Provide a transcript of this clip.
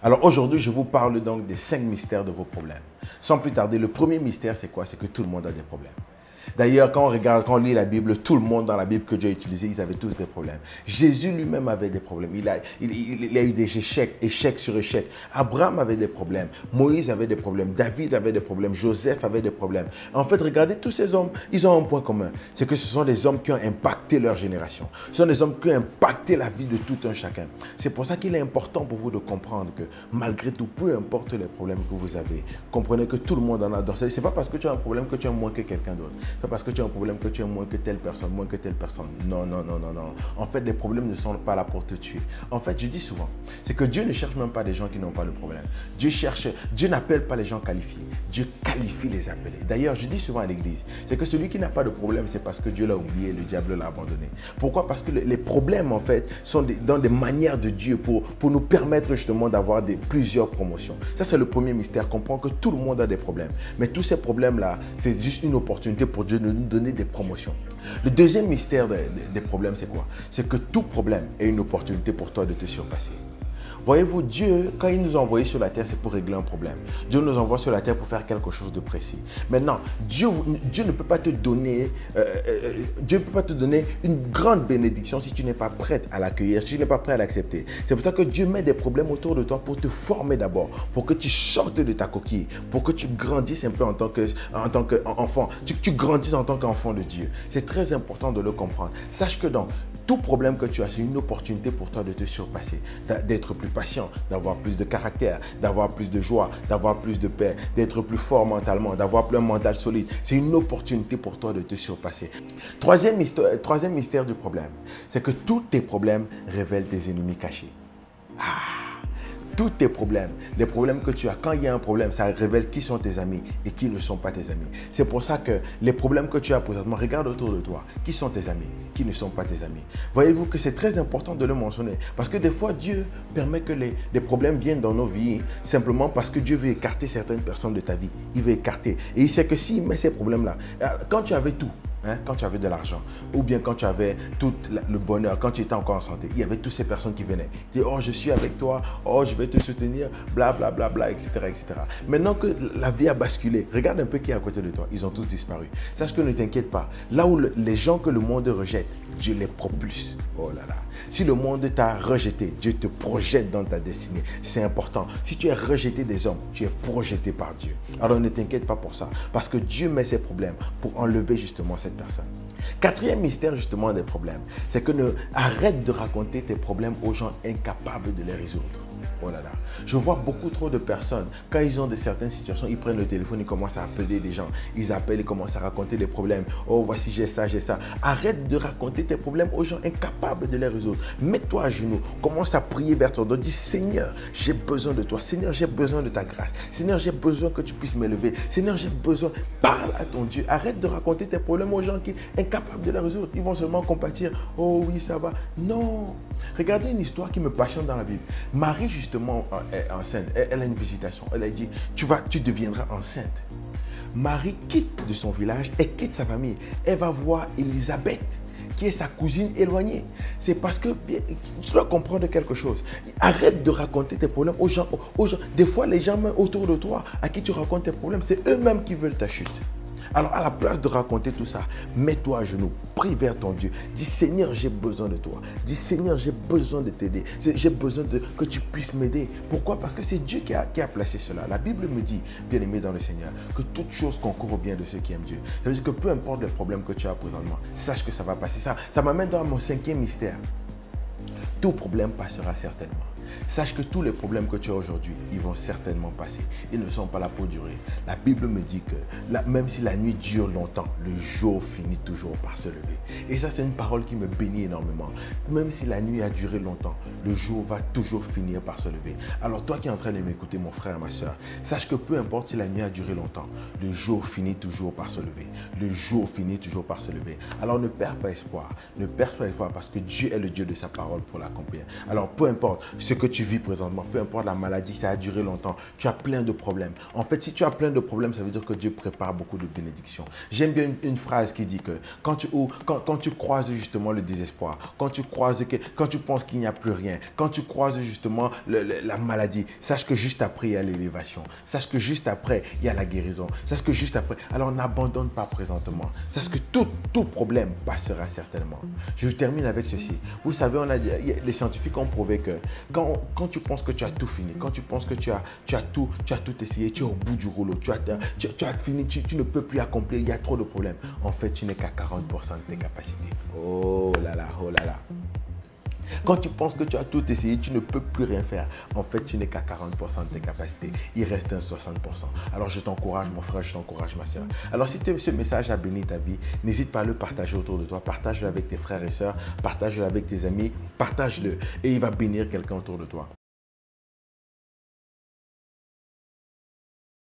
Alors aujourd'hui, je vous parle donc des 5 mystères de vos problèmes. Sans plus tarder, le premier mystère, c'est quoi? C'est que tout le monde a des problèmes. D'ailleurs, quand on lit la Bible, tout le monde dans la Bible que Dieu a utilisé, ils avaient tous des problèmes. Jésus lui-même avait des problèmes. Il a eu des échecs sur échecs. Abraham avait des problèmes. Moïse avait des problèmes. David avait des problèmes. Joseph avait des problèmes. En fait, regardez, tous ces hommes, ils ont un point commun. C'est que ce sont des hommes qui ont impacté leur génération. Ce sont des hommes qui ont impacté la vie de tout un chacun. C'est pour ça qu'il est important pour vous de comprendre que malgré tout, peu importe les problèmes que vous avez, comprenez que tout le monde en a. Ce n'est pas parce que tu as un problème que tu as moins que quelqu'un d'autre. C'est parce que tu as un problème que tu es moins que telle personne, moins que telle personne. Non, non, non, non, non. En fait, les problèmes ne sont pas là pour te tuer. En fait, je dis souvent, c'est que Dieu ne cherche même pas des gens qui n'ont pas de problème. Dieu n'appelle pas les gens qualifiés. Dieu qualifie les appelés. D'ailleurs, je dis souvent à l'église, c'est que celui qui n'a pas de problème, c'est parce que Dieu l'a oublié, le diable l'a abandonné. Pourquoi? Parce que les problèmes, en fait, sont dans des manières de Dieu pour nous permettre justement d'avoir plusieurs promotions. Ça, c'est le premier mystère. Comprends que tout le monde a des problèmes. Mais tous ces problèmes-là, c'est juste une opportunité pour Dieu de nous donner des promotions. Le deuxième mystère des problèmes, c'est quoi? C'est que tout problème est une opportunité pour toi de te surpasser. Voyez-vous, Dieu, quand il nous a envoyés sur la terre, c'est pour régler un problème. Dieu nous envoie sur la terre pour faire quelque chose de précis. Maintenant, Dieu ne peut pas te donner, une grande bénédiction si tu n'es pas prête à l'accueillir, si tu n'es pas prêt à l'accepter. C'est pour ça que Dieu met des problèmes autour de toi pour te former d'abord, pour que tu sortes de ta coquille, pour que tu grandisses un peu en tant qu'enfant. Tu grandisses en tant qu'enfant de Dieu. C'est très important de le comprendre. Sache que dans tout problème que tu as, c'est une opportunité pour toi de te surpasser, d'être plus patient, d'avoir plus de caractère, d'avoir plus de joie, d'avoir plus de paix, d'être plus fort mentalement, d'avoir plus un mental solide. C'est une opportunité pour toi de te surpasser. Troisième mystère du problème, c'est que tous tes problèmes révèlent tes ennemis cachés. Tous tes problèmes, les problèmes que tu as, quand il y a un problème, ça révèle qui sont tes amis et qui ne sont pas tes amis. C'est pour ça que les problèmes que tu as présentement, regarde autour de toi. Qui sont tes amis, qui ne sont pas tes amis. Voyez-vous que c'est très important de le mentionner. Parce que des fois, Dieu permet que les problèmes viennent dans nos vies simplement parce que Dieu veut écarter certaines personnes de ta vie. Il veut écarter. Et il sait que s'il met ces problèmes-là, quand tu avais tout, quand tu avais de l'argent, ou bien quand tu avais tout le bonheur, quand tu étais encore en santé, il y avait toutes ces personnes qui venaient. Ils disaient, oh, je suis avec toi, oh, je vais te soutenir, bla, bla, bla, bla, etc., etc. Maintenant que la vie a basculé, regarde un peu qui est à côté de toi. Ils ont tous disparu. Sache que ne t'inquiète pas. Là où les gens que le monde rejette, Dieu les propulse. Oh là là. Si le monde t'a rejeté, Dieu te projette dans ta destinée. C'est important. Si tu es rejeté des hommes, tu es projeté par Dieu. Alors ne t'inquiète pas pour ça. Parce que Dieu met ses problèmes pour enlever justement cette personne. Quatrième mystère justement des problèmes, c'est que arrête de raconter tes problèmes aux gens incapables de les résoudre. Oh là là. Je vois beaucoup trop de personnes, quand ils ont certaines situations, ils prennent le téléphone, ils commencent à appeler des gens. Ils appellent, ils commencent à raconter des problèmes. Oh, voici, j'ai ça, j'ai ça. Arrête de raconter tes problèmes aux gens incapables de les résoudre. Mets-toi à genoux, commence à prier vers ton dos. Dis, Seigneur, j'ai besoin de toi. Seigneur, j'ai besoin de ta grâce. Seigneur, j'ai besoin que tu puisses m'élever. Seigneur, j'ai besoin. Parle à ton Dieu. Arrête de raconter tes problèmes aux gens qui sont incapables de les résoudre. Ils vont seulement compatir. Oh oui, ça va. Non. Regardez une histoire qui me passionne dans la Bible. Marie, justement, est enceinte. Elle a une visitation. Elle a dit, tu deviendras enceinte. Marie quitte de son village et quitte sa famille. Elle va voir Élisabeth, qui est sa cousine éloignée. C'est parce que tu dois comprendre quelque chose. Arrête de raconter tes problèmes aux gens. Des fois, les gens même autour de toi à qui tu racontes tes problèmes, c'est eux-mêmes qui veulent ta chute. Alors, à la place de raconter tout ça, mets-toi à genoux, prie vers ton Dieu. Dis, Seigneur, j'ai besoin de toi. Dis, Seigneur, j'ai besoin de t'aider. J'ai besoin que tu puisses m'aider. Pourquoi? Parce que c'est Dieu qui a placé cela. La Bible me dit, bien aimé dans le Seigneur, que toute chose concourt au bien de ceux qui aiment Dieu. Ça veut dire que peu importe les problèmes que tu as présentement, sache que ça va passer. Ça m'amène dans mon cinquième mystère. Tout problème passera certainement. Sache que tous les problèmes que tu as aujourd'hui, ils vont certainement passer. Ils ne sont pas là pour durer. La Bible me dit que même si la nuit dure longtemps, le jour finit toujours par se lever. Et ça, c'est une parole qui me bénit énormément. Même si la nuit a duré longtemps, le jour va toujours finir par se lever. Alors toi qui es en train de m'écouter, mon frère, ma soeur, sache que peu importe si la nuit a duré longtemps, le jour finit toujours par se lever. Le jour finit toujours par se lever. Alors ne perds pas espoir. Ne perds pas espoir parce que Dieu est le Dieu de sa parole pour l'accomplir. Alors peu importe ce ce que tu vis présentement, peu importe la maladie, ça a duré longtemps, tu as plein de problèmes. En fait, si tu as plein de problèmes, ça veut dire que Dieu prépare beaucoup de bénédictions. J'aime bien une phrase qui dit que quand tu croises justement le désespoir, quand tu penses qu'il n'y a plus rien, quand tu croises justement la maladie, sache que juste après, il y a l'élévation. Sache que juste après, il y a la guérison. Sache que juste après, alors n'abandonne pas présentement. Sache que tout problème passera certainement. Je termine avec ceci. Vous savez, les scientifiques ont prouvé que quand tu penses que tu as tout fini, quand tu penses que tu as tout essayé, tu es au bout du rouleau, tu as fini, tu ne peux plus accomplir, il y a trop de problèmes. En fait, tu n'es qu'à 40% de tes capacités. Oh là là, oh là là. Quand tu penses que tu as tout essayé, tu ne peux plus rien faire. En fait, tu n'es qu'à 40% de tes capacités. Il reste un 60%. Alors, je t'encourage, mon frère, je t'encourage, ma soeur. Alors, si ce message a béni ta vie, n'hésite pas à le partager autour de toi. Partage-le avec tes frères et sœurs. Partage-le avec tes amis. Partage-le et il va bénir quelqu'un autour de toi.